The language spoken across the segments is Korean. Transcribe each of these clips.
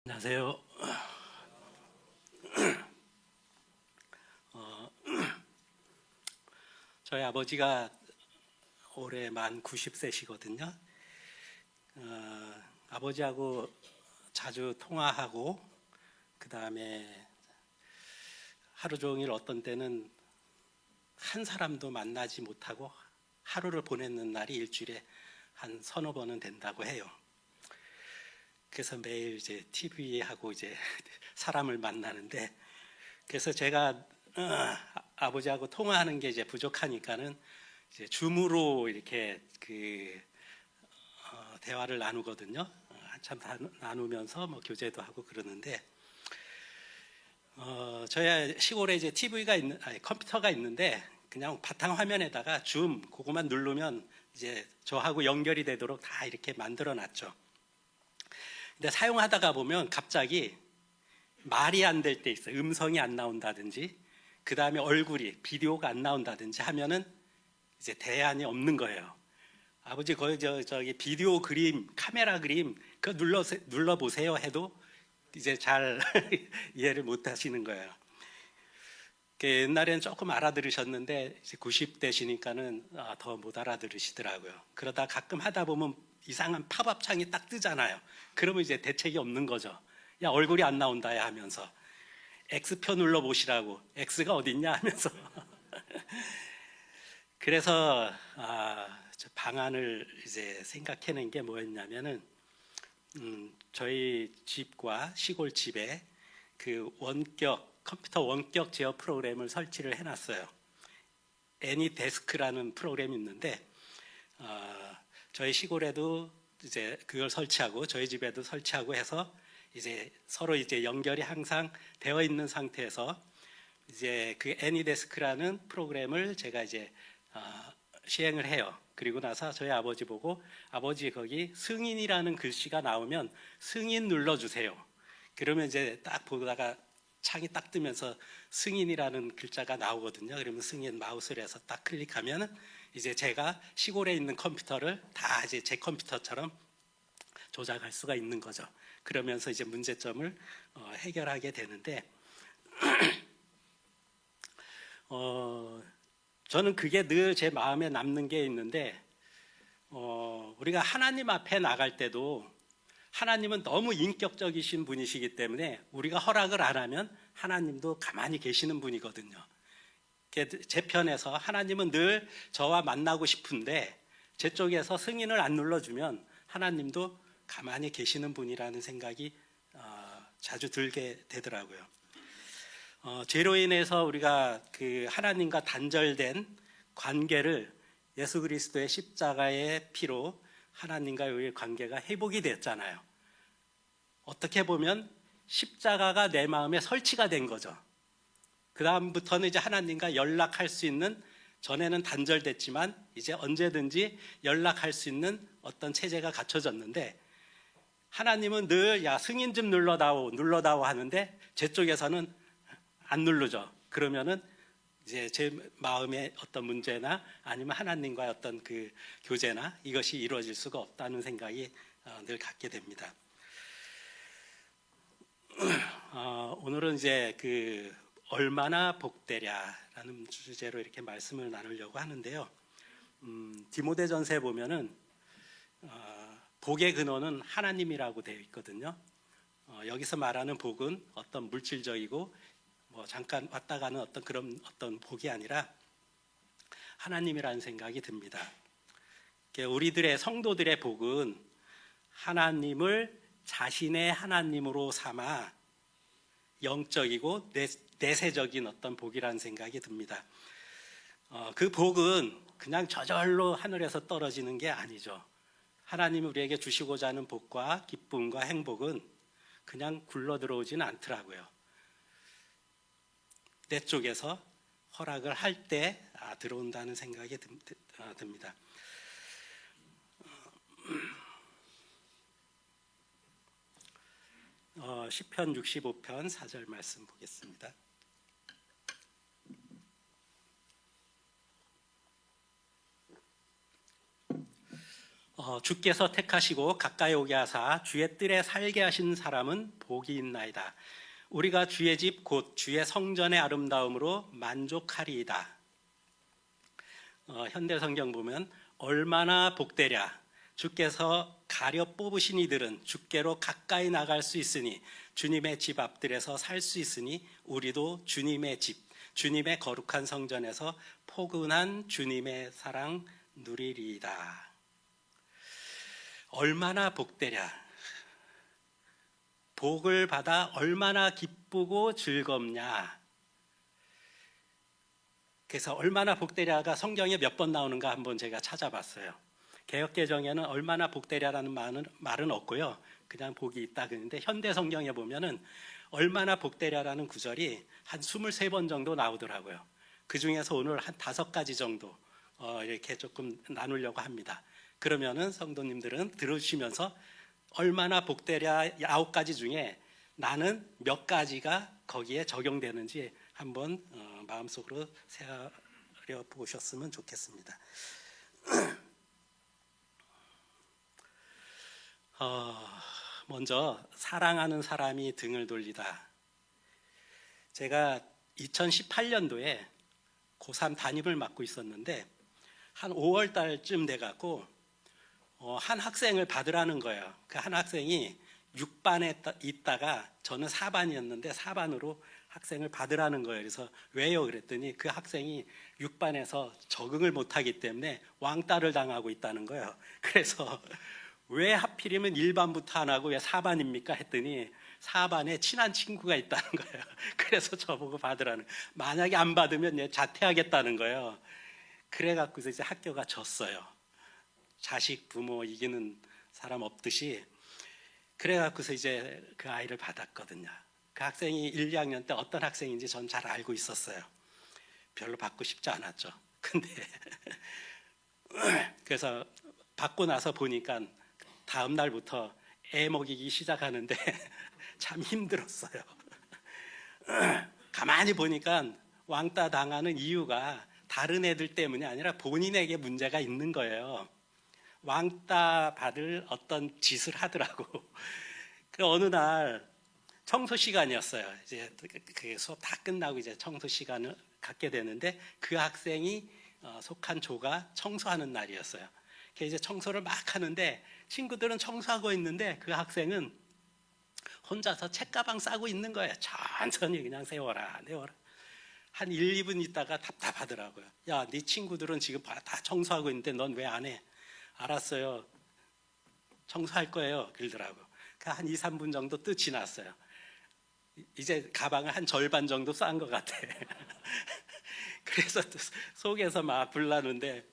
안녕하세요. 저희 아버지가 올해 만 90세시거든요. 아버지하고 자주 통화하고 그 다음에 하루 종일 어떤 때는 한 사람도 만나지 못하고 하루를 보내는 날이 일주일에 한 서너 번은 된다고 해요. 그래서 매일 이제 TV하고 이제 사람을 만나는데, 그래서 제가 아버지하고 통화하는 게 이제 부족하니까는 이제 줌으로 이렇게 대화를 나누거든요. 한참 나누면서 뭐 교제도 하고 그러는데, 저희 시골에 이제 컴퓨터가 있는데 그냥 바탕 화면에다가 줌 그거만 누르면 이제 저하고 연결이 되도록 다 이렇게 만들어 놨죠. 근데 사용하다가 보면 갑자기 말이 안 될 때 있어요. 음성이 안 나온다든지, 그 다음에 얼굴이, 비디오가 안 나온다든지 하면은 이제 대안이 없는 거예요. 아버지 거기 저기 비디오 그림, 카메라 그림 그거 눌러보세요 해도 이제 잘 이해를 못 하시는 거예요. 옛날에는 조금 알아들으셨는데 이제 90대시니까는 더 못 알아들으시더라고요. 그러다 가끔 하다 보면 이상한 팝업 창이 딱 뜨잖아요. 그러면 이제 대책이 없는 거죠. 야, 얼굴이 안 나온다 야 하면서 X표 눌러보시라고, X가 어딨냐 하면서 그래서 방안을 이제 생각해낸 게 뭐였냐면은 저희 집과 시골 집에 그 컴퓨터 원격 제어 프로그램을 설치를 해놨어요. 애니데스크라는 프로그램이 있는데 저희 시골에도 이제 그걸 설치하고 저희 집에도 설치하고 해서 이제 서로 이제 연결이 항상 되어 있는 상태에서 이제 그 애니데스크라는 프로그램을 제가 이제 시행을 해요. 그리고 나서 저희 아버지 보고, 아버지 거기 승인이라는 글씨가 나오면 승인 눌러주세요. 그러면 이제 딱 보다가 창이 딱 뜨면서 승인이라는 글자가 나오거든요. 그러면 승인 마우스를 해서 딱 클릭하면 이제 제가 시골에 있는 컴퓨터를 다 이제 제 컴퓨터처럼 조작할 수가 있는 거죠. 그러면서 이제 문제점을 해결하게 되는데 저는 그게 늘 제 마음에 남는 게 있는데 우리가 하나님 앞에 나갈 때도 하나님은 너무 인격적이신 분이시기 때문에 우리가 허락을 안 하면 하나님도 가만히 계시는 분이거든요. 제 편에서 하나님은 늘 저와 만나고 싶은데 제 쪽에서 승인을 안 눌러주면 하나님도 가만히 계시는 분이라는 생각이 자주 들게 되더라고요. 죄로 인해서 우리가 그 하나님과 단절된 관계를 예수 그리스도의 십자가의 피로 하나님과 우리의 관계가 회복이 됐잖아요. 어떻게 보면 십자가가 내 마음에 설치가 된 거죠. 그 다음부터는 이제 하나님과 연락할 수 있는, 전에는 단절됐지만 이제 언제든지 연락할 수 있는 어떤 체제가 갖춰졌는데, 하나님은 늘 야 승인 좀 눌러다오 하는데 제 쪽에서는 안 누르죠. 그러면은 이제 제 마음의 어떤 문제나 아니면 하나님과의 어떤 그 교제나 이것이 이루어질 수가 없다는 생각이 늘 갖게 됩니다. 오늘은 이제 그 얼마나 복되랴라는 주제로 이렇게 말씀을 나누려고 하는데요. 디모데전서에 보면은 복의 근원은 하나님이라고 되어 있거든요. 여기서 말하는 복은 어떤 물질적이고 뭐 잠깐 왔다 가는 어떤 그런 어떤 복이 아니라 하나님이라는 생각이 듭니다. 우리들의 성도들의 복은 하나님을 자신의 하나님으로 삼아 영적이고 내세적인 어떤 복이라는 생각이 듭니다. 그 복은 그냥 저절로 하늘에서 떨어지는 게 아니죠. 하나님이 우리에게 주시고자 하는 복과 기쁨과 행복은 그냥 굴러 들어오지는 않더라고요. 내 쪽에서 허락을 할 때 들어온다는 생각이 듭니다. 시편 65편 4절 말씀 보겠습니다. 주께서 택하시고 가까이 오게 하사 주의 뜰에 살게 하신 사람은 복이 있나이다. 우리가 주의 집 곧 주의 성전의 아름다움으로 만족하리이다. 현대 성경 보면 얼마나 복되랴. 주께서 가려 뽑으신 이들은 주께로 가까이 나갈 수 있으니 주님의 집 앞들에서 살 수 있으니 우리도 주님의 집, 주님의 거룩한 성전에서 포근한 주님의 사랑 누리리이다. 얼마나 복되랴. 복을 받아 얼마나 기쁘고 즐겁냐. 그래서 얼마나 복되랴가 성경에 몇 번 나오는가 한번 제가 찾아봤어요. 개역개정에는 얼마나 복되랴라는 말은 없고요. 그냥 복이 있다 그러는데 현대 성경에 보면은 얼마나 복되랴라는 구절이 한 23번 정도 나오더라고요. 그 중에서 오늘 한 5가지 정도 이렇게 조금 나누려고 합니다. 그러면은 성도님들은 들으시면서 얼마나 복되랴 9가지 중에 나는 몇 가지가 거기에 적용되는지 한번 마음속으로 새겨 보셨으면 좋겠습니다. 먼저 사랑하는 사람이 등을 돌리다. 제가 2018년도에 고3 담임을 맡고 있었는데 한 5월 달쯤 돼갖고 한 학생을 받으라는 거예요. 그 한 학생이 6반에 있다가 저는 4반이었는데 4반으로 학생을 받으라는 거예요. 그래서 왜요? 그랬더니 그 학생이 6반에서 적응을 못하기 때문에 왕따를 당하고 있다는 거예요. 그래서 왜 하필이면 1반부터 안 하고 왜 4반입니까? 했더니 4반에 친한 친구가 있다는 거예요. 그래서 저보고 받으라는 거예요. 만약에 안 받으면 얘 자퇴하겠다는 거예요. 그래갖고서 이제 학교가 졌어요. 자식, 부모 이기는 사람 없듯이. 그래갖고서 이제 그 아이를 받았거든요. 그 학생이 1, 2학년 때 어떤 학생인지 전 잘 알고 있었어요. 별로 받고 싶지 않았죠. 근데 그래서 받고 나서 보니까 다음 날부터 애 먹이기 시작하는데 참 힘들었어요. 가만히 보니까 왕따 당하는 이유가 다른 애들 때문이 아니라 본인에게 문제가 있는 거예요. 왕따 받을 어떤 짓을 하더라고. 그 어느 날 청소 시간이었어요. 이제 그 수업 다 끝나고 이제 청소 시간을 갖게 되는데 그 학생이 속한 조가 청소하는 날이었어요. 이제 청소를 막 하는데 친구들은 청소하고 있는데 그 학생은 혼자서 책가방 싸고 있는 거예요. 천천히 그냥 세워라. 한 1, 2분 있다가 답답하더라고요. 야, 네 친구들은 지금 다 청소하고 있는데 넌 왜 안 해? 알았어요. 청소할 거예요. 그러더라고요. 한 2, 3분 정도 또 지났어요. 이제 가방을 한 절반 정도 싼 것 같아. 그래서 또 속에서 막 불나는데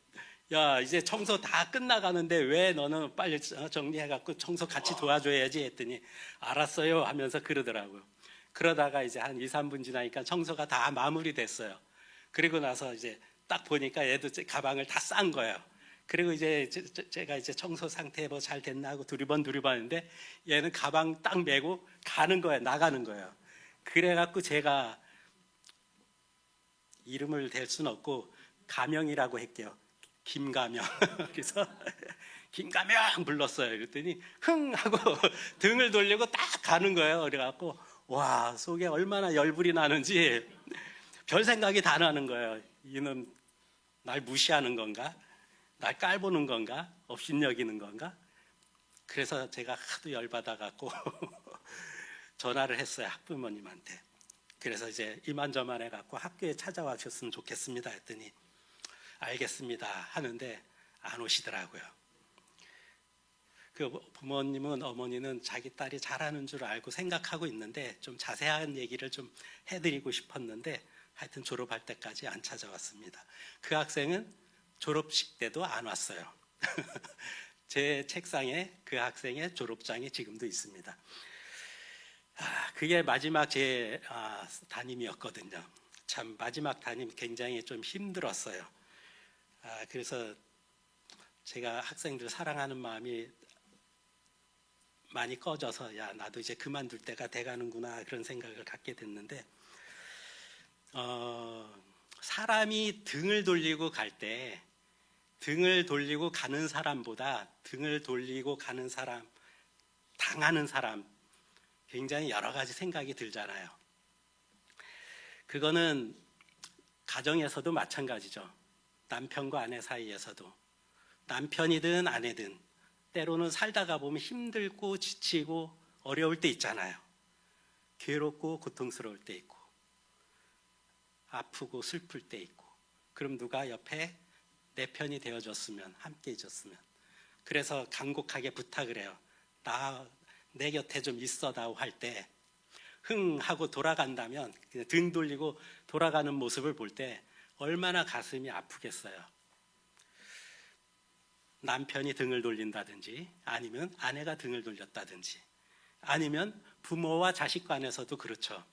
야, 이제 청소 다 끝나가는데 왜 너는 빨리 정리해갖고 청소 같이 도와줘야지 했더니 알았어요 하면서 그러더라고요. 그러다가 이제 한 2, 3분 지나니까 청소가 다 마무리됐어요. 그리고 나서 이제 딱 보니까 얘도 가방을 다 싼 거예요. 그리고 이제 제가 이제 청소 상태 뭐 잘 됐나 하고 두리번 하는데 얘는 가방 딱 메고 가는 거예요. 나가는 거예요. 그래갖고 제가 이름을 댈 수는 없고 가명이라고 할게요. 김가명. 그래서 김가명 불렀어요. 그랬더니 흥 하고 등을 돌리고 딱 가는 거예요. 그래갖고 와, 속에 얼마나 열불이 나는지 별 생각이 다 나는 거예요. 이놈 날 무시하는 건가? 날 깔보는 건가? 업신여기는 건가? 그래서 제가 하도 열받아갖고 전화를 했어요. 학부모님한테. 그래서 이제 이만저만 해갖고 학교에 찾아와 주셨으면 좋겠습니다 했더니 알겠습니다 하는데 안 오시더라고요. 그 부모님은 어머니는 자기 딸이 잘하는 줄 알고 생각하고 있는데 좀 자세한 얘기를 좀 해드리고 싶었는데 하여튼 졸업할 때까지 안 찾아왔습니다. 그 학생은 졸업식 때도 안 왔어요. 제 책상에 그 학생의 졸업장이 지금도 있습니다. 그게 마지막 제 담임이었거든요. 참 마지막 담임 굉장히 좀 힘들었어요. 그래서 제가 학생들 사랑하는 마음이 많이 꺼져서 야, 나도 이제 그만둘 때가 돼가는구나 그런 생각을 갖게 됐는데 사람이 등을 돌리고 갈 때 등을 돌리고 가는 사람보다 등을 돌리고 가는 사람, 당하는 사람, 굉장히 여러 가지 생각이 들잖아요. 그거는 가정에서도 마찬가지죠. 남편과 아내 사이에서도. 남편이든 아내든 때로는 살다가 보면 힘들고 지치고 어려울 때 있잖아요. 괴롭고 고통스러울 때 있고 아프고 슬플 때 있고, 그럼 누가 옆에 내 편이 되어줬으면, 함께 해줬으면. 그래서 간곡하게 부탁을 해요. 내 곁에 좀 있어다오 할 때 흥 하고 돌아간다면, 그냥 등 돌리고 돌아가는 모습을 볼 때 얼마나 가슴이 아프겠어요. 남편이 등을 돌린다든지, 아니면 아내가 등을 돌렸다든지, 아니면 부모와 자식 간에서도 그렇죠.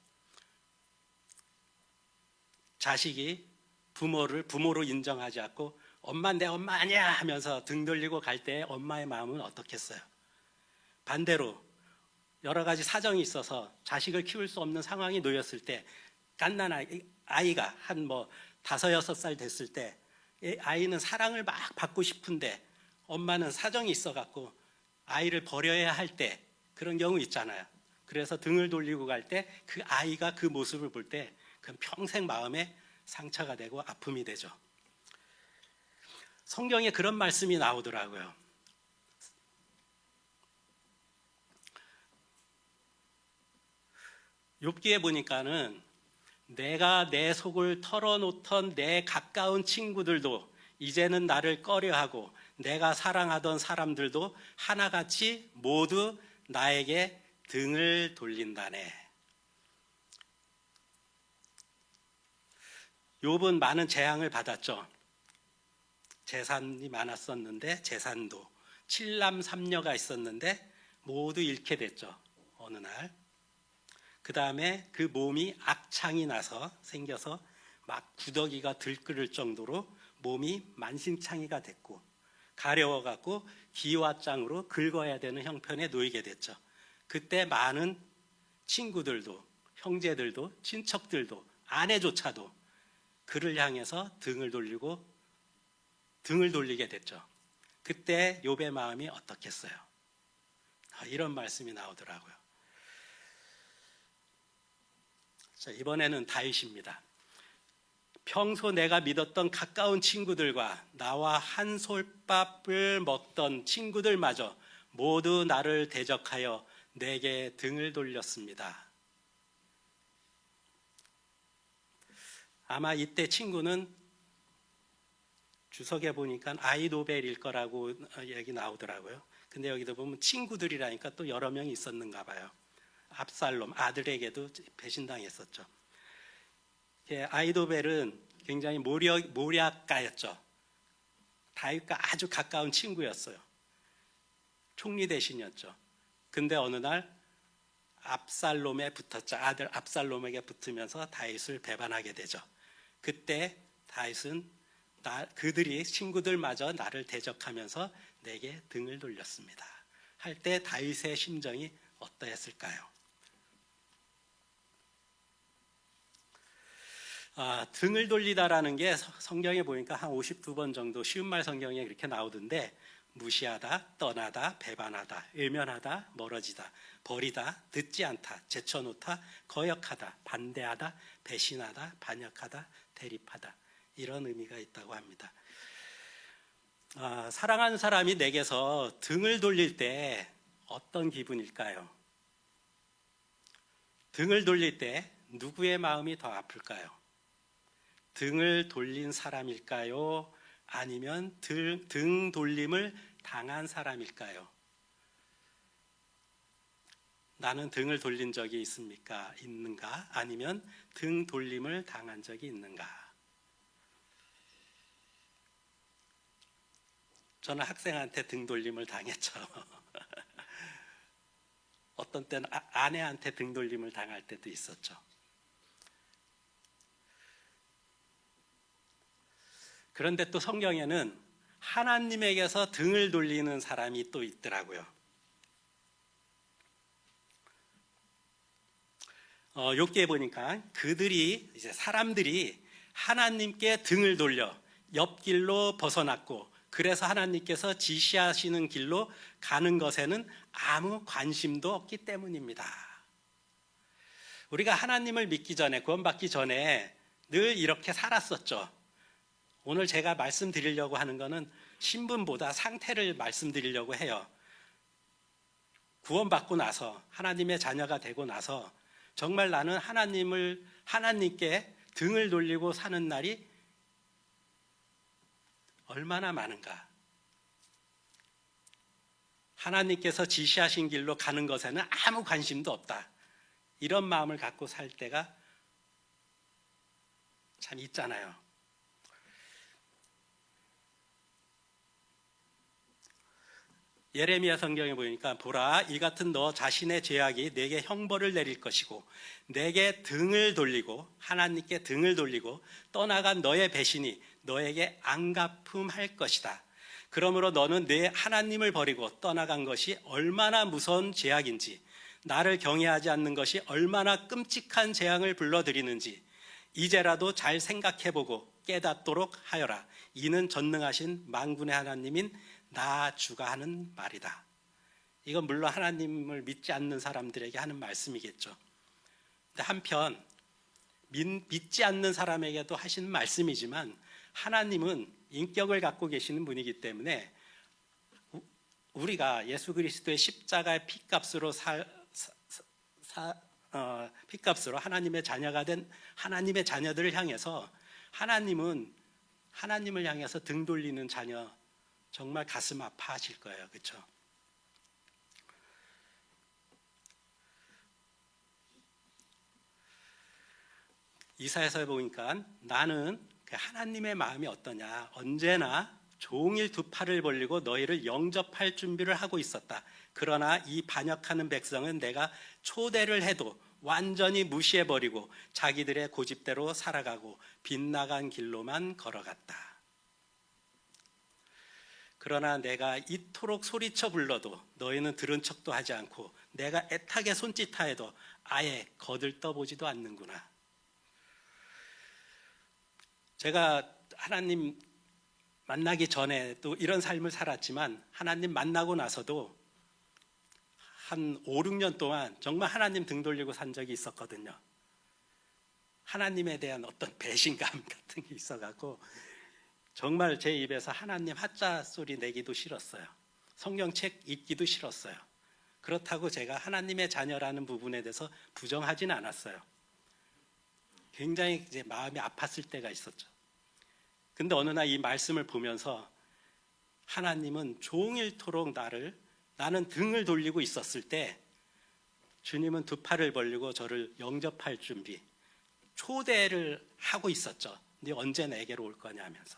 자식이 부모를 부모로 인정하지 않고 엄마 내 엄마 아니야 하면서 등 돌리고 갈 때 엄마의 마음은 어떻겠어요? 반대로 여러 가지 사정이 있어서 자식을 키울 수 없는 상황이 놓였을 때, 갓난 아이가 한 5, 6살 됐을 때 아이는 사랑을 막 받고 싶은데 엄마는 사정이 있어갖고 아이를 버려야 할 때, 그런 경우 있잖아요. 그래서 등을 돌리고 갈 때 그 아이가 그 모습을 볼 때 그건 평생 마음에 상처가 되고 아픔이 되죠. 성경에 그런 말씀이 나오더라고요. 욥기에 보니까는 내가 내 속을 털어놓던 내 가까운 친구들도 이제는 나를 꺼려하고 내가 사랑하던 사람들도 하나같이 모두 나에게 등을 돌린다네. 욥은 많은 재앙을 받았죠. 재산이 많았었는데 재산도, 7남 3녀가 있었는데 모두 잃게 됐죠. 어느 날. 그 다음에 그 몸이 악창이 생겨서 막 구더기가 들끓을 정도로 몸이 만신창이가 됐고, 가려워갖고 기와장으로 긁어야 되는 형편에 놓이게 됐죠. 그때 많은 친구들도, 형제들도, 친척들도, 아내조차도 그를 향해서 등을 돌리게 됐죠. 그때 욥의 마음이 어떻겠어요? 이런 말씀이 나오더라고요. 자, 이번에는 다윗입니다. 평소 내가 믿었던 가까운 친구들과 나와 한 솔밥을 먹던 친구들마저 모두 나를 대적하여 내게 등을 돌렸습니다. 아마 이때 친구는 주석에 보니까 아히도벨일 거라고 얘기 나오더라고요. 근데 여기도 보면 친구들이라니까 또 여러 명이 있었는가 봐요. 압살롬 아들에게도 배신당했었죠. 아히도벨은 굉장히 모략가였죠. 다윗과 아주 가까운 친구였어요. 총리 대신이었죠. 근데 어느 날 압살롬에 붙었죠. 아들 압살롬에게 붙으면서 다윗을 배반하게 되죠. 그때 다윗은 그들이 친구들마저 나를 대적하면서 내게 등을 돌렸습니다 할 때 다윗의 심정이 어떠했을까요? 등을 돌리다라는 게 성경에 보니까 한 52번 정도 쉬운 말 성경에 그렇게 나오던데, 무시하다, 떠나다, 배반하다, 외면하다, 멀어지다, 버리다, 듣지 않다, 제쳐놓다, 거역하다, 반대하다, 배신하다, 반역하다, 대립하다, 이런 의미가 있다고 합니다. 사랑하는 사람이 내게서 등을 돌릴 때 어떤 기분일까요? 등을 돌릴 때 누구의 마음이 더 아플까요? 등을 돌린 사람일까요? 아니면 등 돌림을 당한 사람일까요? 나는 등을 돌린 적이 있는가? 아니면 등 돌림을 당한 적이 있는가? 저는 학생한테 등 돌림을 당했죠. 어떤 때는 아내한테 등 돌림을 당할 때도 있었죠. 그런데 또 성경에는 하나님에게서 등을 돌리는 사람이 또 있더라고요. 욥기에 보니까 사람들이 하나님께 등을 돌려 옆길로 벗어났고 그래서 하나님께서 지시하시는 길로 가는 것에는 아무 관심도 없기 때문입니다. 우리가 하나님을 믿기 전에, 구원받기 전에 늘 이렇게 살았었죠. 오늘 제가 말씀드리려고 하는 것은 신분보다 상태를 말씀드리려고 해요. 구원받고 나서, 하나님의 자녀가 되고 나서 정말 나는 하나님께 등을 돌리고 사는 날이 얼마나 많은가. 하나님께서 지시하신 길로 가는 것에는 아무 관심도 없다. 이런 마음을 갖고 살 때가 참 있잖아요. 예레미야 성경에 보니까 보라, 이 같은 너 자신의 죄악이 내게 형벌을 내릴 것이고 내게 등을 돌리고, 하나님께 등을 돌리고 떠나간 너의 배신이 너에게 안갚음할 것이다. 그러므로 너는 내 하나님을 버리고 떠나간 것이 얼마나 무서운 죄악인지, 나를 경외하지 않는 것이 얼마나 끔찍한 재앙을 불러들이는지 이제라도 잘 생각해보고 깨닫도록 하여라. 이는 전능하신 만군의 하나님인 나 주가 하는 말이다. 이건 물론 하나님을 믿지 않는 사람들에게 하는 말씀이겠죠. 근데 한편 믿지 않는 사람에게도 하시는 말씀이지만 하나님은 인격을 갖고 계시는 분이기 때문에 우리가 예수 그리스도의 십자가의 피값으로 피값으로 하나님의 자녀가 된 하나님의 자녀들을 향해서 하나님을 향해서 등 돌리는 자녀 정말 가슴 아파하실 거예요. 그렇죠? 이사야서에 보니까 나는 하나님의 마음이 어떠냐, 언제나 종일 두 팔을 벌리고 너희를 영접할 준비를 하고 있었다. 그러나 이 반역하는 백성은 내가 초대를 해도 완전히 무시해버리고 자기들의 고집대로 살아가고 빗나간 길로만 걸어갔다. 그러나 내가 이토록 소리쳐 불러도 너희는 들은 척도 하지 않고 내가 애타게 손짓하여도 아예 거들떠보지도 않는구나. 제가 하나님 만나기 전에 또 이런 삶을 살았지만 하나님 만나고 나서도 한 5, 6년 동안 정말 하나님 등 돌리고 산 적이 있었거든요. 하나님에 대한 어떤 배신감 같은 게 있어갖고 정말 제 입에서 하나님 하자 소리 내기도 싫었어요. 성경책 읽기도 싫었어요. 그렇다고 제가 하나님의 자녀라는 부분에 대해서 부정하진 않았어요. 굉장히 이제 마음이 아팠을 때가 있었죠. 근데 어느 날 이 말씀을 보면서 하나님은 종일토록 나는 등을 돌리고 있었을 때 주님은 두 팔을 벌리고 저를 영접할 준비, 초대를 하고 있었죠. 근데 언제 내게로 올 거냐 하면서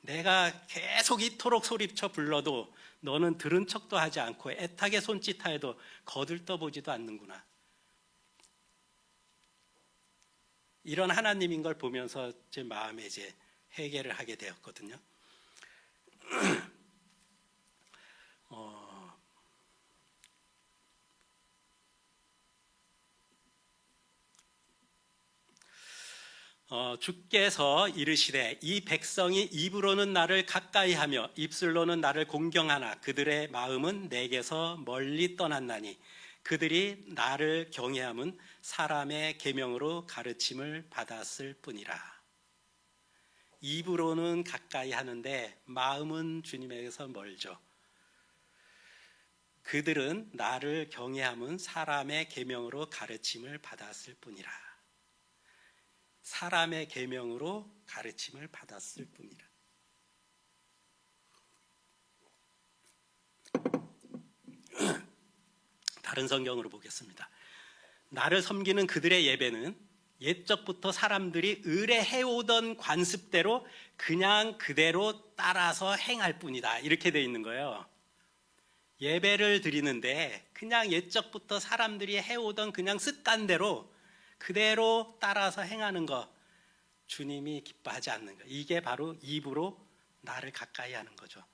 내가 계속 이토록 소리쳐 불러도 너는 들은 척도 하지 않고 애타게 손짓하여도 거들떠보지도 않는구나. 이런 하나님인 걸 보면서 제 마음에 이제 회개를 하게 되었거든요. 주께서 이르시되 이 백성이 입으로는 나를 가까이하며 입술로는 나를 공경하나 그들의 마음은 내게서 멀리 떠났나니 그들이 나를 경외함은 사람의 계명으로 가르침을 받았을 뿐이라. 입으로는 가까이 하는데 마음은 주님에게서 멀죠. 그들은 나를 경외함은 사람의 계명으로 가르침을 받았을 뿐이라. 사람의 계명으로 가르침을 받았을 뿐이라. 다른 성경으로 보겠습니다. 나를 섬기는 그들의 예배는 옛적부터 사람들이 의뢰해오던 관습대로 그냥 그대로 따라서 행할 뿐이다. 이렇게 돼 있는 거예요. 예배를 드리는데 그냥 옛적부터 사람들이 해오던 그냥 습관대로 그대로 따라서 행하는 거 주님이 기뻐하지 않는 거. 이게 바로 입으로 나를 가까이 하는 거죠.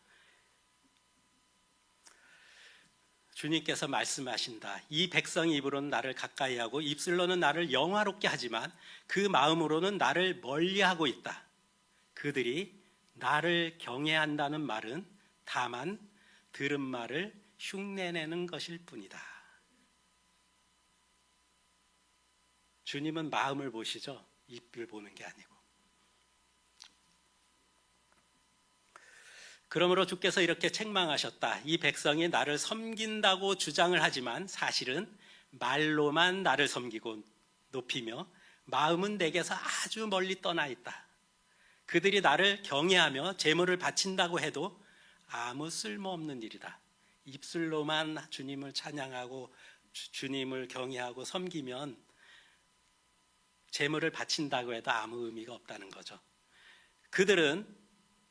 주님께서 말씀하신다. 이 백성이 입으로는 나를 가까이 하고 입술로는 나를 영화롭게 하지만 그 마음으로는 나를 멀리하고 있다. 그들이 나를 경외한다는 말은 다만 들은 말을 흉내내는 것일 뿐이다. 주님은 마음을 보시죠. 입을 보는 게 아니고. 그러므로 주께서 이렇게 책망하셨다. 이 백성이 나를 섬긴다고 주장을 하지만 사실은 말로만 나를 섬기고 높이며 마음은 내게서 아주 멀리 떠나 있다. 그들이 나를 경외하며 제물을 바친다고 해도 아무 쓸모없는 일이다. 입술로만 주님을 찬양하고 주님을 경외하고 섬기면 제물을 바친다고 해도 아무 의미가 없다는 거죠. 그들은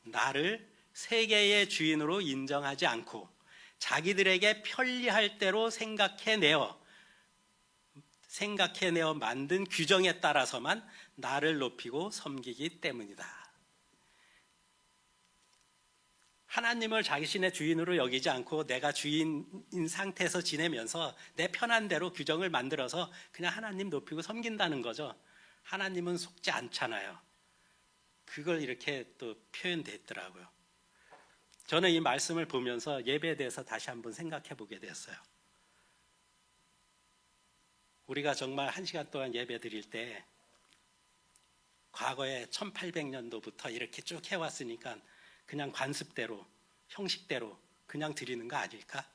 나를 세계의 주인으로 인정하지 않고 자기들에게 편리할 대로 생각해내어 만든 규정에 따라서만 나를 높이고 섬기기 때문이다. 하나님을 자신의 주인으로 여기지 않고 내가 주인인 상태에서 지내면서 내 편한 대로 규정을 만들어서 그냥 하나님 높이고 섬긴다는 거죠. 하나님은 속지 않잖아요. 그걸 이렇게 또 표현됐더라고요. 저는 이 말씀을 보면서 예배에 대해서 다시 한번 생각해 보게 됐어요. 우리가 정말 1시간 동안 예배 드릴 때 과거에 1800년도부터 이렇게 쭉 해왔으니까 그냥 관습대로, 형식대로 그냥 드리는 거 아닐까?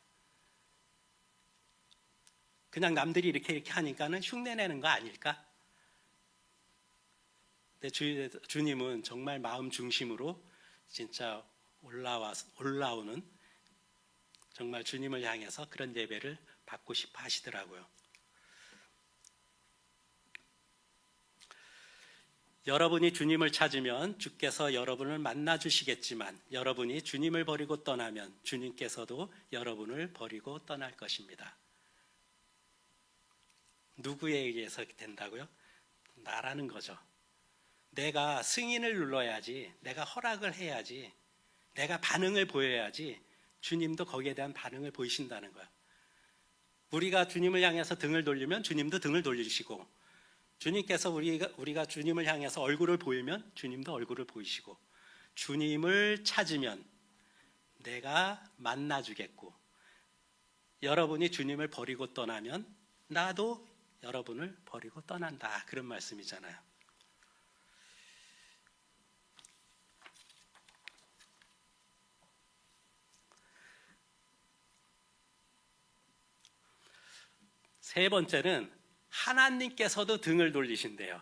그냥 남들이 이렇게 하니까는 흉내내는 거 아닐까? 근데 주님은 정말 마음 중심으로 진짜 올라오는 정말 주님을 향해서 그런 예배를 받고 싶어 하시더라고요. 여러분이 주님을 찾으면 주께서 여러분을 만나 주시겠지만 여러분이 주님을 버리고 떠나면 주님께서도 여러분을 버리고 떠날 것입니다. 누구에 의해서 된다고요? 나라는 거죠. 내가 승인을 눌러야지, 내가 허락을 해야지, 내가 반응을 보여야지 주님도 거기에 대한 반응을 보이신다는 거예요. 우리가 주님을 향해서 등을 돌리면 주님도 등을 돌리시고, 주님께서 우리가 주님을 향해서 얼굴을 보이면 주님도 얼굴을 보이시고, 주님을 찾으면 내가 만나주겠고, 여러분이 주님을 버리고 떠나면 나도 여러분을 버리고 떠난다. 그런 말씀이잖아요. 세 번째는 하나님께서도 등을 돌리신대요.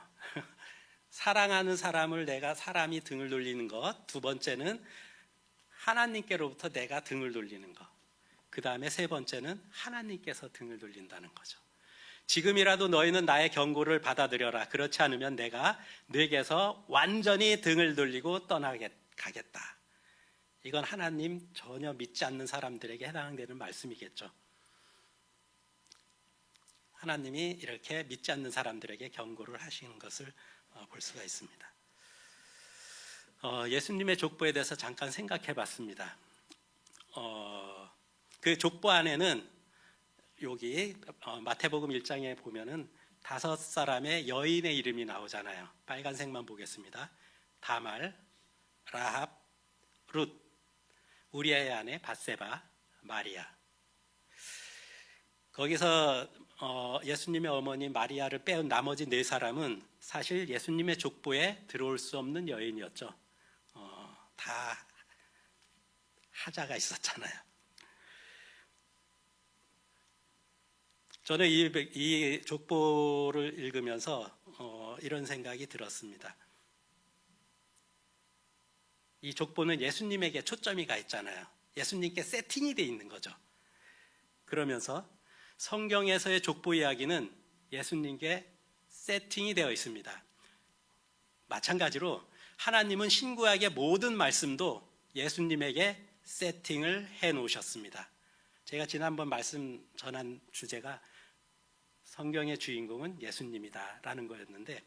사랑하는 사람이 등을 돌리는 것. 두 번째는 하나님께로부터 내가 등을 돌리는 것. 그 다음에 세 번째는 하나님께서 등을 돌린다는 거죠. 지금이라도 너희는 나의 경고를 받아들여라. 그렇지 않으면 내가 너에게서 완전히 등을 돌리고 떠나가겠다. 이건 하나님 전혀 믿지 않는 사람들에게 해당되는 말씀이겠죠. 하나님이 이렇게 믿지 않는 사람들에게 경고를 하시는 것을 볼 수가 있습니다. 예수님의 족보에 대해서 잠깐 생각해 봤습니다. 그 족보 안에는 여기 마태복음 1장에 보면은 5사람의 여인의 이름이 나오잖아요. 빨간색만 보겠습니다. 다말, 라합, 룻, 우리아의 아내 밧세바, 마리아. 거기서 예수님의 어머니 마리아를 빼온 나머지 4사람은 사실 예수님의 족보에 들어올 수 없는 여인이었죠. 다 하자가 있었잖아요. 저는 이 족보를 읽으면서 이런 생각이 들었습니다. 이 족보는 예수님에게 초점이 가 있잖아요. 예수님께 세팅이 돼 있는 거죠. 그러면서 성경에서의 족보 이야기는 예수님께 세팅이 되어 있습니다. 마찬가지로 하나님은 신구약의 모든 말씀도 예수님에게 세팅을 해 놓으셨습니다. 제가 지난번 말씀 전한 주제가 성경의 주인공은 예수님이다 라는 거였는데,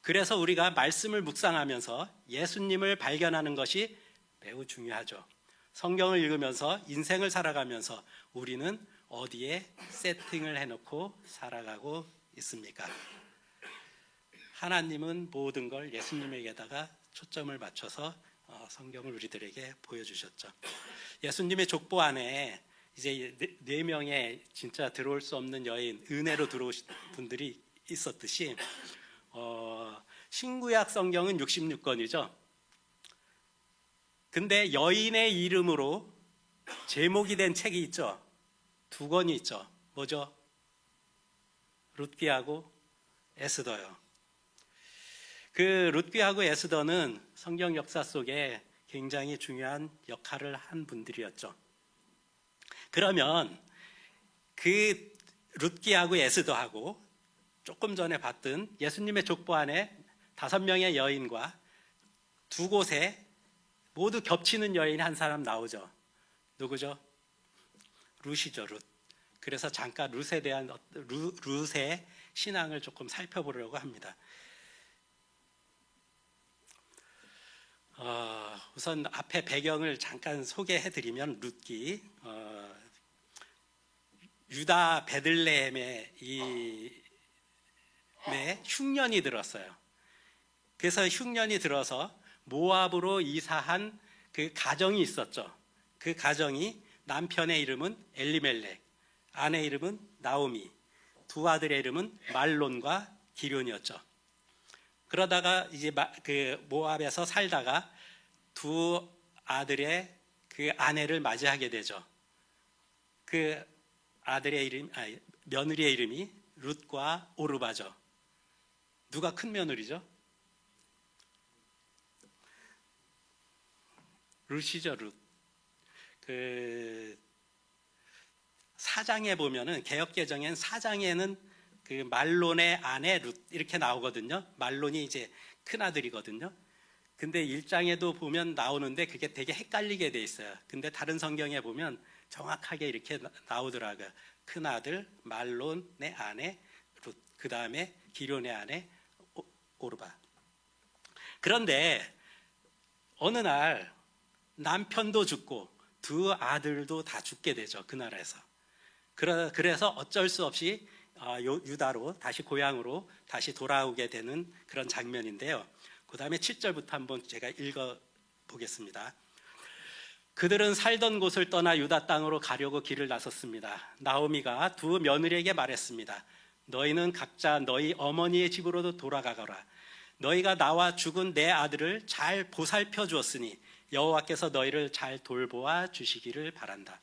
그래서 우리가 말씀을 묵상하면서 예수님을 발견하는 것이 매우 중요하죠. 성경을 읽으면서 인생을 살아가면서 우리는 어디에 세팅을 해놓고 살아가고 있습니까? 하나님은 모든 걸 예수님에게다가 초점을 맞춰서 성경을 우리들에게 보여주셨죠. 예수님의 족보 안에 이제 네 명의 진짜 들어올 수 없는 여인, 은혜로 들어오신 분들이 있었듯이 신구약 성경은 66권이죠. 근데 여인의 이름으로 제목이 된 책이 있죠. 2권이 있죠. 뭐죠? 룻기하고 에스더요. 그 룻기하고 에스더는 성경 역사 속에 굉장히 중요한 역할을 한 분들이었죠. 그러면 그 룻기하고 에스더하고 조금 전에 봤던 예수님의 족보 안에 5명의 여인과 2곳에 모두 겹치는 여인 한 사람 나오죠. 누구죠? 룻이죠, 룻. 그래서 잠깐 룻에 대한 룻의 신앙을 조금 살펴보려고 합니다. 우선 앞에 배경을 잠깐 소개해드리면 룻기, 유다 베들레헴에 흉년이 들었어요. 그래서 흉년이 들어서 모압으로 이사한 그 가정이 있었죠. 그 가정이 남편의 이름은 엘리멜렉, 아내 이름은 나오미, 2 아들의 이름은 말론과 기럐이었죠. 그러다가 이제 그 모압에서 살다가 2 아들의 그 아내를 맞이하게 되죠. 그 아들의 며느리의 이름이 룻과 오르바죠. 누가 큰 며느리죠? 룻이죠, 룻. 그 사장에 보면은 개역개정엔 사장에는 그 말론의 아내 룻 이렇게 나오거든요. 말론이 이제 큰 아들이거든요. 근데 1장에도 보면 나오는데 그게 되게 헷갈리게 돼 있어요. 근데 다른 성경에 보면 정확하게 이렇게 나오더라고요. 큰 아들 말론의 아내 룻, 그 다음에 기럐의 아내 오르바. 그런데 어느 날 남편도 죽고 2 아들도 다 죽게 되죠. 그 나라에서. 그래서 어쩔 수 없이 유다로 다시 고향으로 다시 돌아오게 되는 그런 장면인데요. 그 다음에 7절부터 한번 제가 읽어보겠습니다. 그들은 살던 곳을 떠나 유다 땅으로 가려고 길을 나섰습니다. 나오미가 2 며느리에게 말했습니다. 너희는 각자 너희 어머니의 집으로도 돌아가거라. 너희가 나와 죽은 내 아들을 잘 보살펴 주었으니 여호와께서 너희를 잘 돌보아 주시기를 바란다.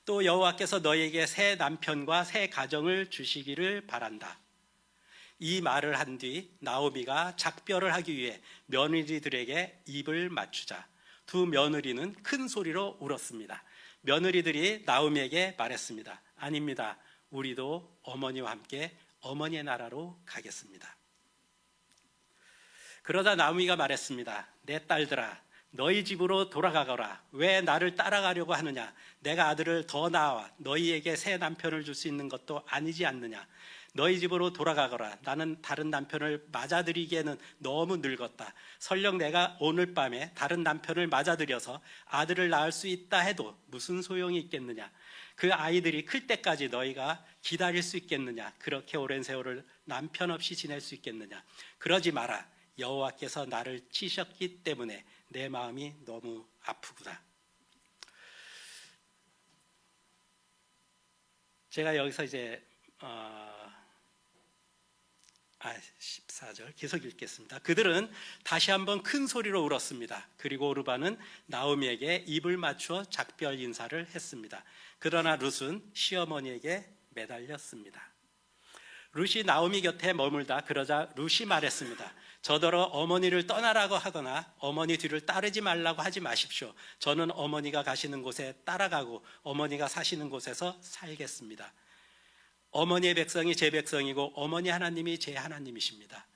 또 여호와께서 너희에게 새 남편과 새 가정을 주시기를 바란다. 이 말을 한 뒤 나오미가 작별을 하기 위해 며느리들에게 입을 맞추자 2 며느리는 큰 소리로 울었습니다. 며느리들이 나오미에게 말했습니다. 아닙니다. 우리도 어머니와 함께 어머니의 나라로 가겠습니다. 그러자 나오미가 말했습니다. 내 딸들아, 너희 집으로 돌아가거라. 왜 나를 따라가려고 하느냐? 내가 아들을 더 낳아 너희에게 새 남편을 줄 수 있는 것도 아니지 않느냐? 너희 집으로 돌아가거라. 나는 다른 남편을 맞아들이기에는 너무 늙었다. 설령 내가 오늘 밤에 다른 남편을 맞아들여서 아들을 낳을 수 있다 해도 무슨 소용이 있겠느냐? 그 아이들이 클 때까지 너희가 기다릴 수 있겠느냐? 그렇게 오랜 세월을 남편 없이 지낼 수 있겠느냐? 그러지 마라. 여호와께서 나를 치셨기 때문에 내 마음이 너무 아프구나. 제가 여기서 이제 14절 계속 읽겠습니다. 그들은 다시 한번 큰 소리로 울었습니다. 그리고 오르바는 나오미에게 입을 맞추어 작별 인사를 했습니다. 그러나 룻은 시어머니에게 매달렸습니다. 룻이 나오미 곁에 머물다 그러자 룻이 말했습니다. 저더러 어머니를 떠나라고 하거나 어머니 뒤를 따르지 말라고 하지 마십시오. 저는 어머니가 가시는 곳에 따라가고 어머니가 사시는 곳에서 살겠습니다. 어머니의 백성이 제 백성이고 어머니 하나님이 제 하나님이십니다.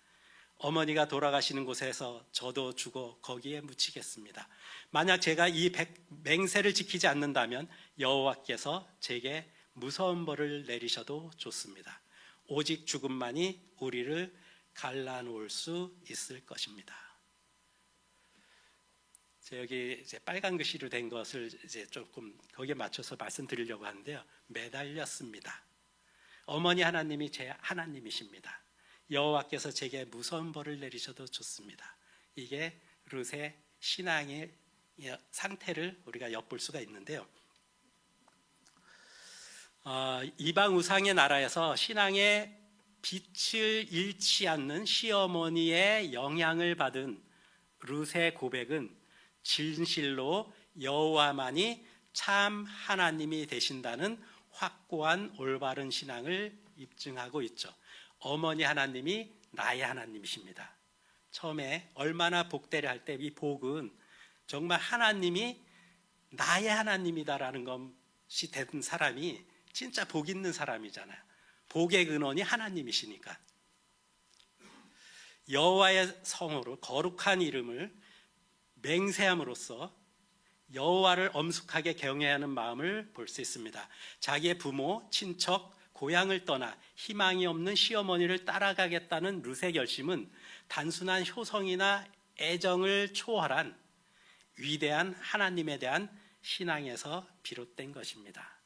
어머니가 돌아가시는 곳에서 저도 죽어 거기에 묻히겠습니다. 만약 제가 이 맹세를 지키지 않는다면 여호와께서 제게 무서운 벌을 내리셔도 좋습니다. 오직 죽음만이 우리를 갈라놓을 수 있을 것입니다. 여기 이제 빨간 글씨로 된 것을 이제 조금 거기에 맞춰서 말씀드리려고 하는데요. 매달렸습니다. 어머니 하나님이 제 하나님이십니다. 여호와께서 제게 무서운 벌을 내리셔도 좋습니다. 이게 룻의 신앙의 상태를 우리가 엿볼 수가 있는데요. 이방 우상의 나라에서 신앙의 빛을 잃지 않는 시어머니의 영향을 받은 룻의 고백은 진실로 여호와만이 참 하나님이 되신다는 확고한 올바른 신앙을 입증하고 있죠. 어머니 하나님이 나의 하나님이십니다. 처음에 얼마나 복되려 할 때 이 복은 정말 하나님이 나의 하나님이다라는 것이 된 사람이 진짜 복 있는 사람이잖아요. 복의 근원이 하나님이시니까. 여호와의 성으로 거룩한 이름을 맹세함으로써 여호와를 엄숙하게 경외하는 마음을 볼 수 있습니다. 자기의 부모, 친척, 고향을 떠나 희망이 없는 시어머니를 따라가겠다는 룻의 결심은 단순한 효성이나 애정을 초월한 위대한 하나님에 대한 신앙에서 비롯된 것입니다.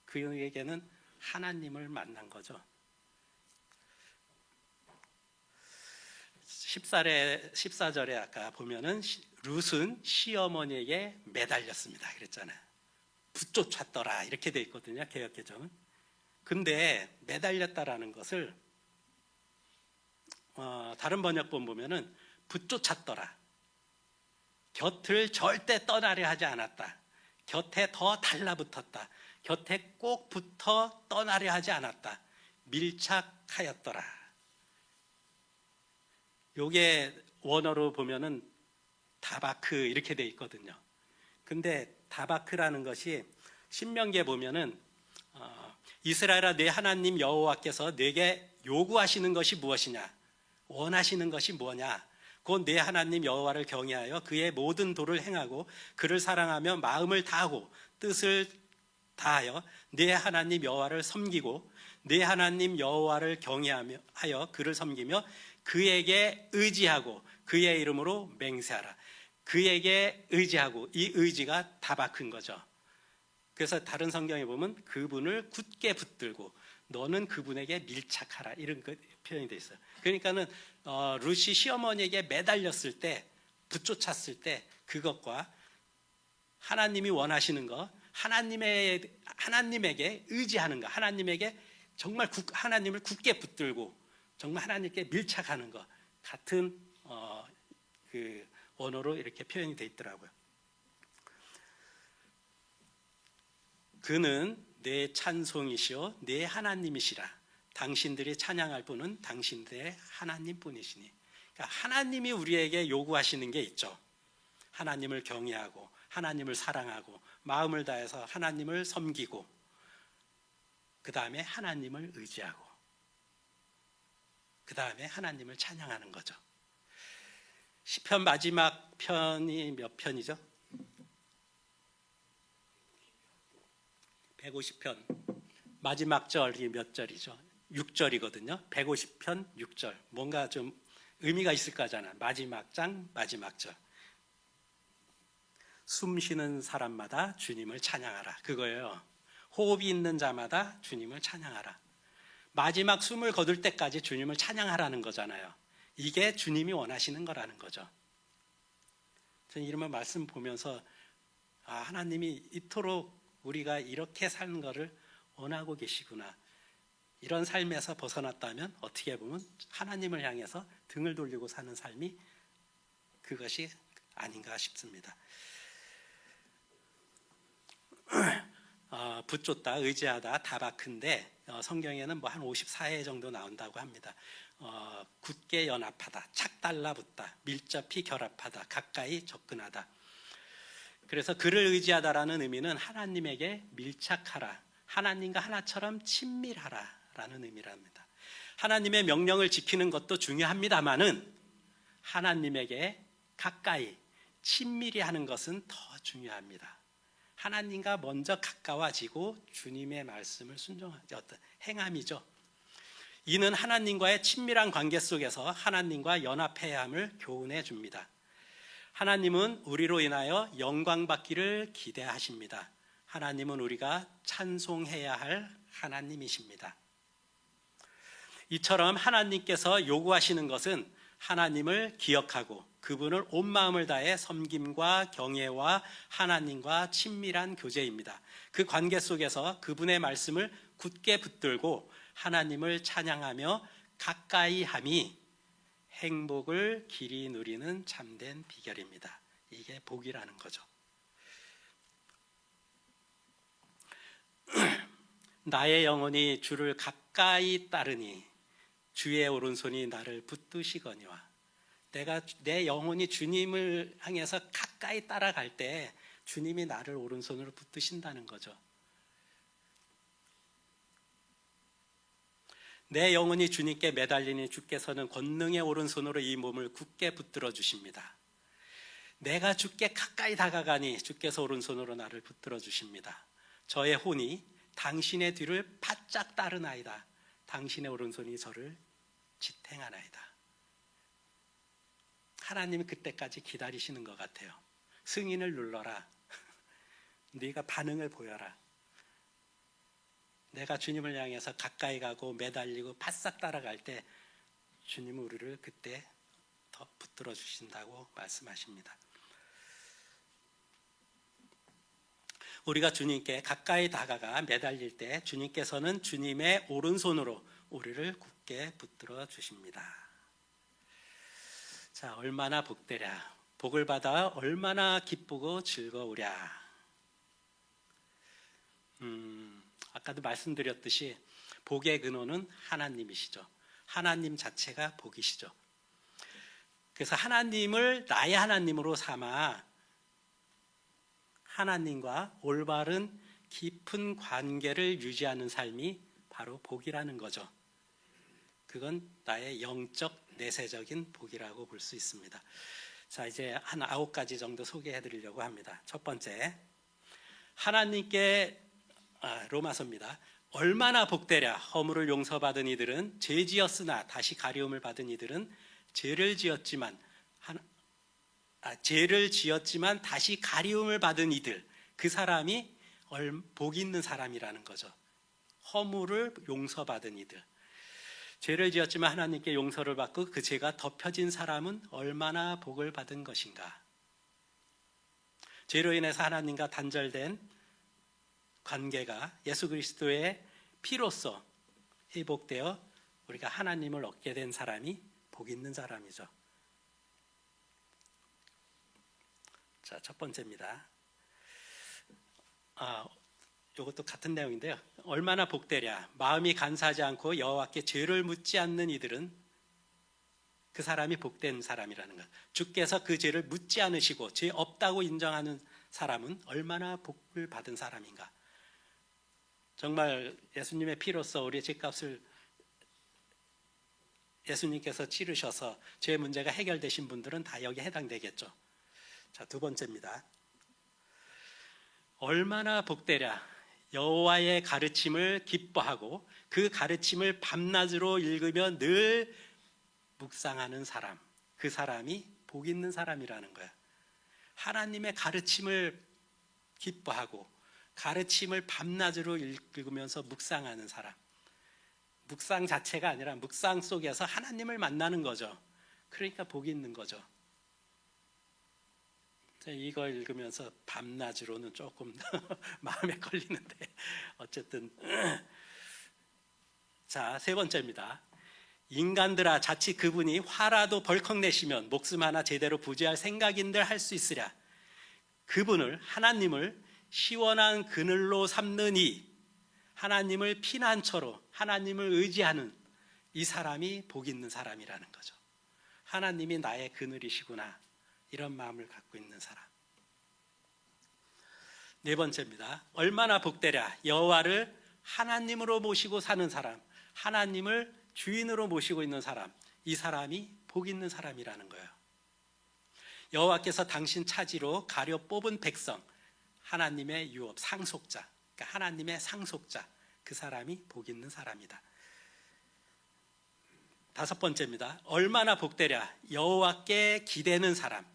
그에게는 하나님을 만난 거죠. 14절에 아까 보면은 룻은 시어머니에게 매달렸습니다. 그랬잖아요. 붙쫓았더라 이렇게 돼 있거든요. 개역개정은. 근데 매달렸다라는 것을 다른 번역본 보면은 붙쫓았더라. 곁을 절대 떠나려 하지 않았다. 곁에 더 달라붙었다. 곁에 꼭 붙어 떠나려 하지 않았다. 밀착하였더라. 요게 원어로 보면은 다바크 이렇게 돼 있거든요. 근데 다바크라는 것이 신명기에 보면은 이스라엘아 내 하나님 여호와께서 내게 요구하시는 것이 무엇이냐, 원하시는 것이 뭐냐, 곧 내 하나님 여호와를 경외하여 그의 모든 도를 행하고 그를 사랑하며 마음을 다하고 뜻을 다하여 내 하나님 여호와를 섬기고 내 하나님 여호와를 경외하며 그를 섬기며 그에게 의지하고 그의 이름으로 맹세하라. 그에게 의지하고, 이 의지가 다바크인 거죠. 그래서 다른 성경에 보면 그분을 굳게 붙들고 너는 그분에게 밀착하라 이런 표현이 되어 있어요. 그러니까는 룻이 시어머니에게 매달렸을 때, 붙쫓았을 때 그것과 하나님이 원하시는 것, 하나님에게 의지하는 것, 하나님에게 정말 하나님을 굳게 붙들고 정말 하나님께 밀착하는 것 같은 그 언어로 이렇게 표현이 되어 있더라고요. 그는 내 찬송이시오 내 하나님이시라. 당신들이 찬양할 분은 당신들의 하나님뿐이시니. 그러니까 하나님이 우리에게 요구하시는 게 있죠. 하나님을 경외하고 하나님을 사랑하고 마음을 다해서 하나님을 섬기고 그 다음에 하나님을 의지하고 그 다음에 하나님을 찬양하는 거죠. 시편 마지막 편이 몇 편이죠? 150편 마지막 절이 몇 절이죠? 6절이거든요. 150편 6절. 뭔가 좀 의미가 있을 거잖아. 마지막 장 마지막 절. 숨 쉬는 사람마다 주님을 찬양하라. 그거예요. 호흡이 있는 자마다 주님을 찬양하라. 마지막 숨을 거둘 때까지 주님을 찬양하라는 거잖아요. 이게 주님이 원하시는 거라는 거죠. 저는 이런 말씀 보면서 하나님이 이토록 우리가 이렇게 사는 거를 원하고 계시구나. 이런 삶에서 벗어났다면 어떻게 보면 하나님을 향해서 등을 돌리고 사는 삶이 그것이 아닌가 싶습니다. 붙쫓다, 의지하다, 다바크인데 성경에는 뭐 한 54회 정도 나온다고 합니다. 굳게 연합하다, 착 달라붙다, 밀접히 결합하다, 가까이 접근하다. 그래서 그를 의지하다라는 의미는 하나님에게 밀착하라, 하나님과 하나처럼 친밀하라라는 의미랍니다. 하나님의 명령을 지키는 것도 중요합니다만은 하나님에게 가까이 친밀히 하는 것은 더 중요합니다. 하나님과 먼저 가까워지고 주님의 말씀을 순종하지 어떤 행함이죠. 이는 하나님과의 친밀한 관계 속에서 하나님과 연합해야 함을 교훈해 줍니다. 하나님은 우리로 인하여 영광 받기를 기대하십니다. 하나님은 우리가 찬송해야 할 하나님이십니다. 이처럼 하나님께서 요구하시는 것은 하나님을 기억하고 그분을 온 마음을 다해 섬김과 경외와 하나님과 친밀한 교제입니다. 그 관계 속에서 그분의 말씀을 굳게 붙들고 하나님을 찬양하며 가까이 함이 행복을 길이 누리는 참된 비결입니다. 이게 복이라는 거죠. 나의 영혼이 주를 가까이 따르니 주의 오른손이 나를 붙드시거니와. 내 영혼이 주님을 향해서 가까이 따라갈 때 주님이 나를 오른손으로 붙드신다는 거죠. 내 영혼이 주님께 매달리니 주께서는 권능의 오른손으로 이 몸을 굳게 붙들어 주십니다. 내가 주께 가까이 다가가니 주께서 오른손으로 나를 붙들어 주십니다. 저의 혼이 당신의 뒤를 바짝 따르나이다. 당신의 오른손이 저를 지탱하나이다. 하나님은 그때까지 기다리시는 것 같아요. 승인을 눌러라. 네가 반응을 보여라. 내가 주님을 향해서 가까이 가고 매달리고 바싹 따라갈 때 주님은 우리를 그때 더 붙들어 주신다고 말씀하십니다. 우리가 주님께 가까이 다가가 매달릴 때 주님께서는 주님의 오른손으로 우리를 굳게 붙들어 주십니다. 자, 얼마나 복되랴. 복을 받아 얼마나 기쁘고 즐거우랴. 아까도 말씀드렸듯이 복의 근원은 하나님이시죠. 하나님 자체가 복이시죠. 그래서 하나님을 나의 하나님으로 삼아 하나님과 올바른 깊은 관계를 유지하는 삶이 바로 복이라는 거죠. 그건 나의 영적 내세적인 복이라고 볼 수 있습니다. 자, 이제 한 9가지 정도 소개해 드리려고 합니다. 첫 번째, 하나님께 로마서입니다. 얼마나 복되랴. 허물을 용서받은 이들은, 죄지었으나 다시 가리움을 받은 이들은 죄를 지었지만 다시 가리움을 받은 이들, 그 사람이 복 있는 사람이라는 거죠. 허물을 용서받은 이들, 죄를 지었지만 하나님께 용서를 받고 그 죄가 덮여진 사람은 얼마나 복을 받은 것인가. 죄로 인해서 하나님과 단절된 관계가 예수 그리스도의 피로써 회복되어 우리가 하나님을 얻게 된 사람이 복 있는 사람이죠. 자, 첫 번째입니다. 이것도 같은 내용인데요. 얼마나 복되랴. 마음이 간사하지 않고 여호와께 죄를 묻지 않는 이들은 그 사람이 복된 사람이라는 것. 주께서 그 죄를 묻지 않으시고 죄 없다고 인정하는 사람은 얼마나 복을 받은 사람인가. 정말 예수님의 피로써 우리의 죄값을 예수님께서 치르셔서 죄 문제가 해결되신 분들은 다 여기에 해당되겠죠. 자, 두 번째입니다. 얼마나 복되랴. 여호와의 가르침을 기뻐하고 그 가르침을 밤낮으로 읽으며 늘 묵상하는 사람, 그 사람이 복 있는 사람이라는 거야. 하나님의 가르침을 기뻐하고 가르침을 밤낮으로 읽으면서 묵상하는 사람. 묵상 자체가 아니라 묵상 속에서 하나님을 만나는 거죠. 그러니까 복이 있는 거죠. 이걸 읽으면서 밤낮으로는 조금 마음에 걸리는데 어쨌든. 자, 세 번째입니다. 인간들아 자칫 그분이 화라도 벌컥 내시면 목숨 하나 제대로 부지할 생각인들 할 수 있으랴. 그분을, 하나님을 시원한 그늘로 삼느니, 하나님을 피난처로 하나님을 의지하는 이 사람이 복 있는 사람이라는 거죠. 하나님이 나의 그늘이시구나, 이런 마음을 갖고 있는 사람. 네 번째입니다. 얼마나 복되랴. 여호와를 하나님으로 모시고 사는 사람, 하나님을 주인으로 모시고 있는 사람, 이 사람이 복 있는 사람이라는 거예요. 여호와께서 당신 차지로 가려 뽑은 백성, 하나님의 유업, 상속자, 그러니까 하나님의 상속자, 그 사람이 복 있는 사람이다. 다섯 번째입니다. 얼마나 복되랴. 여호와께 기대는 사람,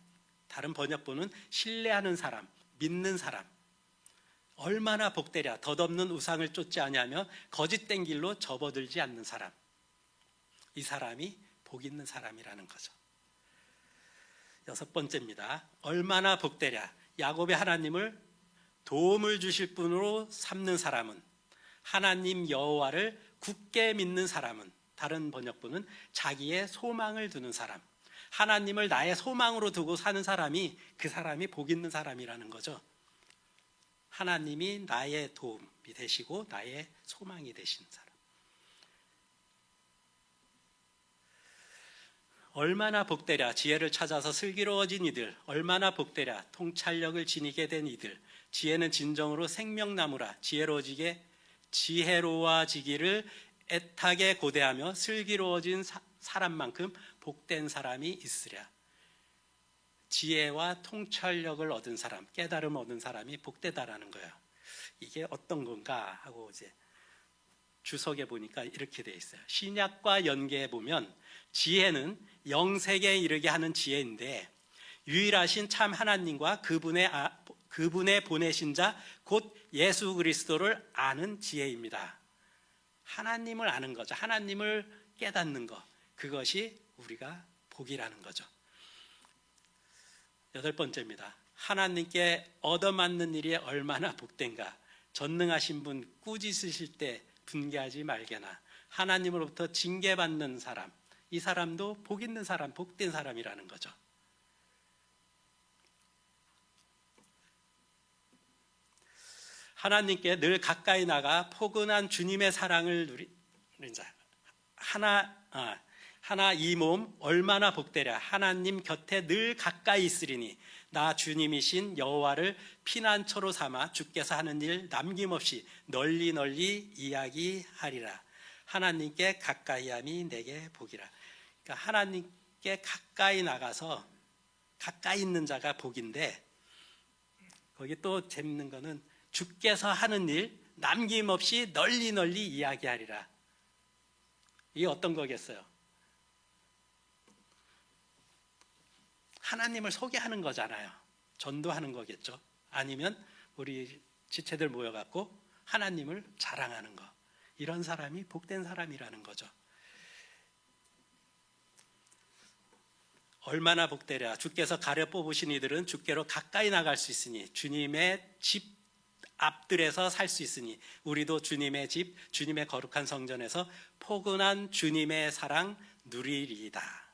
다른 번역본은 신뢰하는 사람, 믿는 사람. 얼마나 복되랴. 덧없는 우상을 쫓지 아니하며 거짓된 길로 접어들지 않는 사람, 이 사람이 복 있는 사람이라는 거죠. 여섯 번째입니다. 얼마나 복되랴. 야곱의 하나님을 도움을 주실 분으로 삼는 사람은, 하나님 여호와를 굳게 믿는 사람은, 다른 번역본은 자기의 소망을 두는 사람, 하나님을 나의 소망으로 두고 사는 사람이, 그 사람이 복 있는 사람이라는 거죠. 하나님이 나의 도움이 되시고 나의 소망이 되신 사람. 얼마나 복되랴. 지혜를 찾아서 슬기로워진 이들, 얼마나 복되랴. 통찰력을 지니게 된 이들. 지혜는 진정으로 생명나무라. 지혜로워지기를 애타게 고대하며 슬기로워진 사람만큼 복된 사람이 있으랴. 지혜와 통찰력을 얻은 사람, 깨달음 얻은 사람이 복되다라는 거예요. 이게 어떤 건가 하고 이제 주석에 보니까 이렇게 돼 있어요. 신약과 연계해 보면 지혜는 영생에 이르게 하는 지혜인데, 유일하신 참 하나님과 그분의 보내신 자 곧 예수 그리스도를 아는 지혜입니다. 하나님을 아는 거죠. 하나님을 깨닫는 것, 그것이 우리가 복이라는 거죠. 여덟 번째입니다. 하나님께 얻어맞는 일이 얼마나 복된가. 전능하신 분 꾸짖으실 때 분개하지 말게나. 하나님으로부터 징계받는 사람, 이 사람도 복 있는 사람, 복된 사람이라는 거죠. 하나님께 늘 가까이 나가 포근한 주님의 사랑을 누리는 자. 하나 이 몸 얼마나 복되랴. 하나님 곁에 늘 가까이 있으리니 나 주님이신 여호와를 피난처로 삼아 주께서 하는 일 남김없이 널리 이야기하리라. 하나님께 가까이함이 내게 복이라. 그러니까 하나님께 가까이 나가서 가까이 있는 자가 복인데, 거기 또 재밌는 거는 주께서 하는 일 남김없이 널리 이야기하리라. 이게 어떤 거겠어요? 하나님을 소개하는 거잖아요. 전도하는 거겠죠. 아니면 우리 지체들 모여갖고 하나님을 자랑하는 거. 이런 사람이 복된 사람이라는 거죠. 얼마나 복되랴. 주께서 가려 뽑으신 이들은 주께로 가까이 나갈 수 있으니 주님의 집 앞들에서 살 수 있으니 우리도 주님의 집, 주님의 거룩한 성전에서 포근한 주님의 사랑 누리리이다.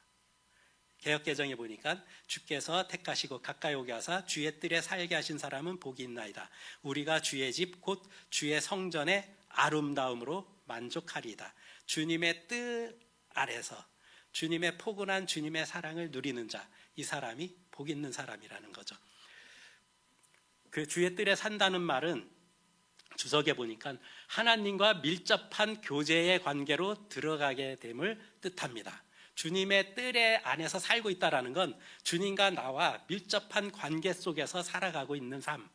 개역개정에 보니까 주께서 택하시고 가까이 오게 하사 주의 뜰에 살게 하신 사람은 복이 있나이다. 우리가 주의 집 곧 주의 성전의 아름다움으로 만족하리이다. 주님의 뜰 아래서 주님의 포근한 주님의 사랑을 누리는 자, 이 사람이 복 있는 사람이라는 거죠. 그 주의 뜰에 산다는 말은 주석에 보니까 하나님과 밀접한 교제의 관계로 들어가게 됨을 뜻합니다. 주님의 뜰에 안에서 살고 있다는 건 주님과 나와 밀접한 관계 속에서 살아가고 있는 삶,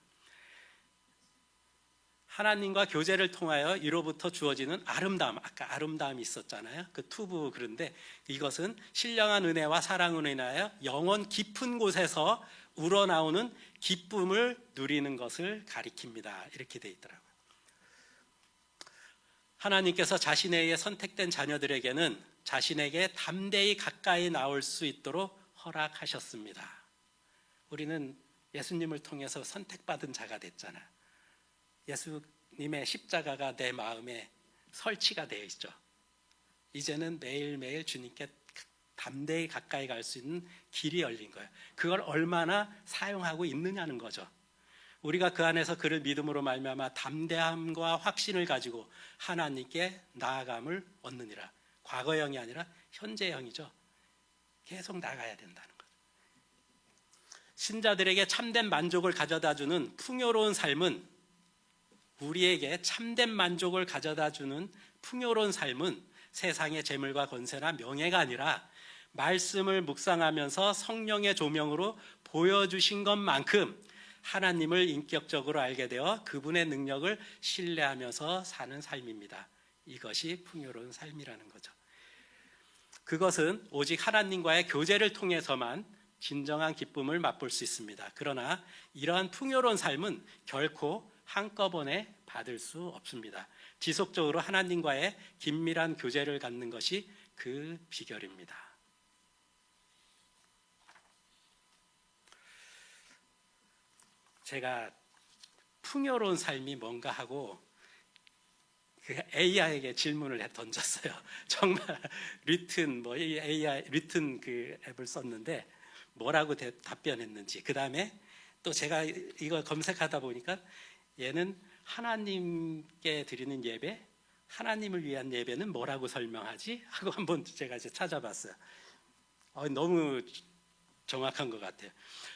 하나님과 교제를 통하여 이로부터 주어지는 아름다움, 아까 아름다움이 있었잖아요. 그 투부. 그런데 이것은 신령한 은혜와 사랑으로 인하여 영원 깊은 곳에서 우러나오는 기쁨을 누리는 것을 가리킵니다. 이렇게 돼 있더라고요. 하나님께서 자신에 의해 선택된 자녀들에게는 자신에게 담대히 가까이 나올 수 있도록 허락하셨습니다. 우리는 예수님을 통해서 선택받은 자가 됐잖아요. 예수님의 십자가가 내 마음에 설치가 되어 있죠. 이제는 매일매일 주님께 담대히 가까이 갈 수 있는 길이 열린 거예요. 그걸 얼마나 사용하고 있느냐는 거죠. 우리가 그 안에서 그를 믿음으로 말미암아 담대함과 확신을 가지고 하나님께 나아감을 얻느니라. 과거형이 아니라 현재형이죠. 계속 나가야 된다는 거죠. 신자들에게 참된 만족을 가져다주는 풍요로운 삶은, 우리에게 참된 만족을 가져다주는 풍요로운 삶은 세상의 재물과 권세나 명예가 아니라 말씀을 묵상하면서 성령의 조명으로 보여주신 것만큼 하나님을 인격적으로 알게 되어 그분의 능력을 신뢰하면서 사는 삶입니다. 이것이 풍요로운 삶이라는 거죠. 그것은 오직 하나님과의 교제를 통해서만 진정한 기쁨을 맛볼 수 있습니다. 그러나 이러한 풍요로운 삶은 결코 한꺼번에 받을 수 없습니다. 지속적으로 하나님과의 긴밀한 교제를 갖는 것이 그 비결입니다. 제가 풍요로운 삶이 뭔가 하고 그 AI에게 질문을 던졌어요. 정말 리튼 이 AI 리튼 그 앱을 썼는데 뭐라고 답변했는지. 그 다음에 또 제가 이걸 검색하다 보니까 얘는 하나님께 드리는 예배, 하나님을 위한 예배는 뭐라고 설명하지? 하고 한번 제가 이제 찾아봤어요. 너무 정확한 것 같아요.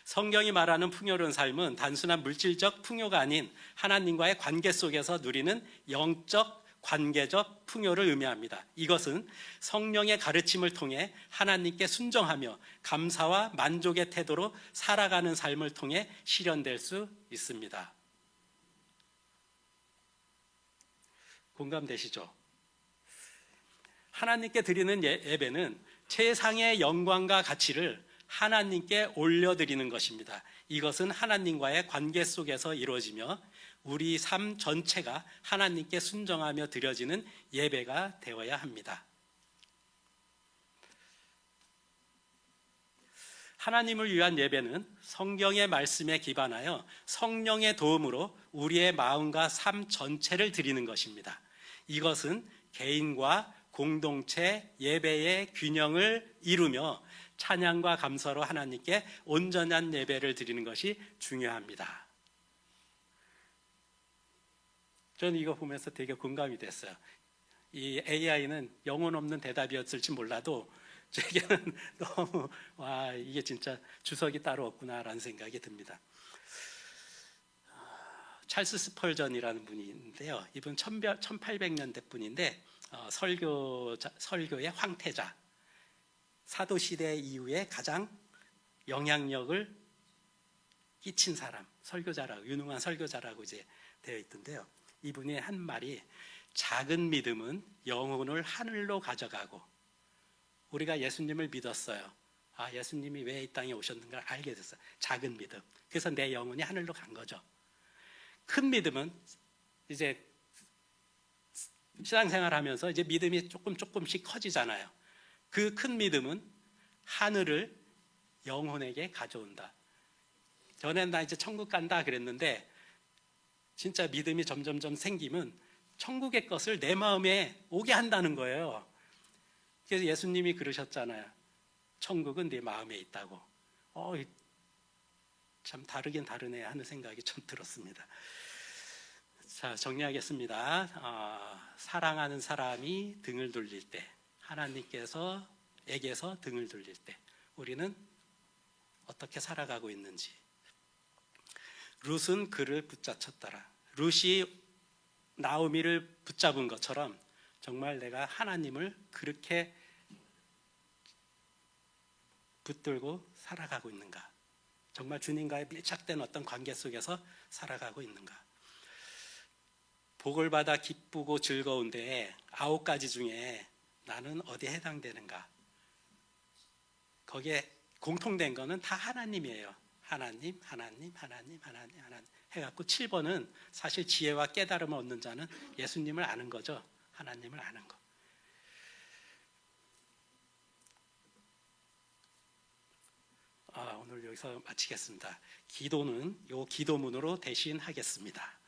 성경이 말하는 풍요로운 삶은 단순한 물질적 풍요가 아닌 하나님과의 관계 속에서 누리는 영적 관계적 풍요를 의미합니다. 이것은 성령의 가르침을 통해 하나님께 순종하며 감사와 만족의 태도로 살아가는 삶을 통해 실현될 수 있습니다. 공감되시죠? 하나님께 드리는 예배는 최상의 영광과 가치를 하나님께 올려드리는 것입니다. 이것은 하나님과의 관계 속에서 이루어지며 우리 삶 전체가 하나님께 순종하며 드려지는 예배가 되어야 합니다. 하나님을 위한 예배는 성경의 말씀에 기반하여 성령의 도움으로 우리의 마음과 삶 전체를 드리는 것입니다. 이것은 개인과 공동체 예배의 균형을 이루며 찬양과 감사로 하나님께 온전한 예배를 드리는 것이 중요합니다. 저는 이거 보면서 되게 공감이 됐어요. 이 AI는 영혼 없는 대답이었을지 몰라도 제게는 너무 이게 진짜 주석이 따로 없구나라는 생각이 듭니다. 찰스 스펄전이라는 분이 있는데요. 이분 1800년대 분인데 설교의 황태자, 사도시대 이후에 가장 영향력을 끼친 사람, 설교자라고, 유능한 설교자라고 이제 되어 있던데요. 이분의 한 말이 작은 믿음은 영혼을 하늘로 가져가고, 우리가 예수님을 믿었어요. 예수님이 왜 이 땅에 오셨는가 알게 됐어요. 작은 믿음. 그래서 내 영혼이 하늘로 간 거죠. 큰 믿음은 이제 신앙생활 하면서 이제 믿음이 조금씩 커지잖아요. 그 큰 믿음은 하늘을 영혼에게 가져온다. 전에 나 이제 천국 간다 그랬는데 진짜 믿음이 점점점 생기면 천국의 것을 내 마음에 오게 한다는 거예요. 그래서 예수님이 그러셨잖아요. 천국은 네 마음에 있다고. 참 다르긴 다르네 하는 생각이 좀 들었습니다. 자, 정리하겠습니다. 사랑하는 사람이 등을 돌릴 때, 하나님께서에게서 등을 돌릴 때 우리는 어떻게 살아가고 있는지. 룻은 그를 붙잡쳤더라. 룻이 나오미를 붙잡은 것처럼 정말 내가 하나님을 그렇게 붙들고 살아가고 있는가? 정말 주님과의 밀착된 어떤 관계 속에서 살아가고 있는가? 복을 받아 기쁘고 즐거운데 9가지 중에 나는 어디에 해당되는가? 거기에 공통된 거는 다 하나님이에요. 하나님 해갖고 7번은 사실 지혜와 깨달음을 얻는 자는 예수님을 아는 거죠. 하나님을 아는 거. 오늘 여기서 마치겠습니다. 기도는 요 기도문으로 대신하겠습니다.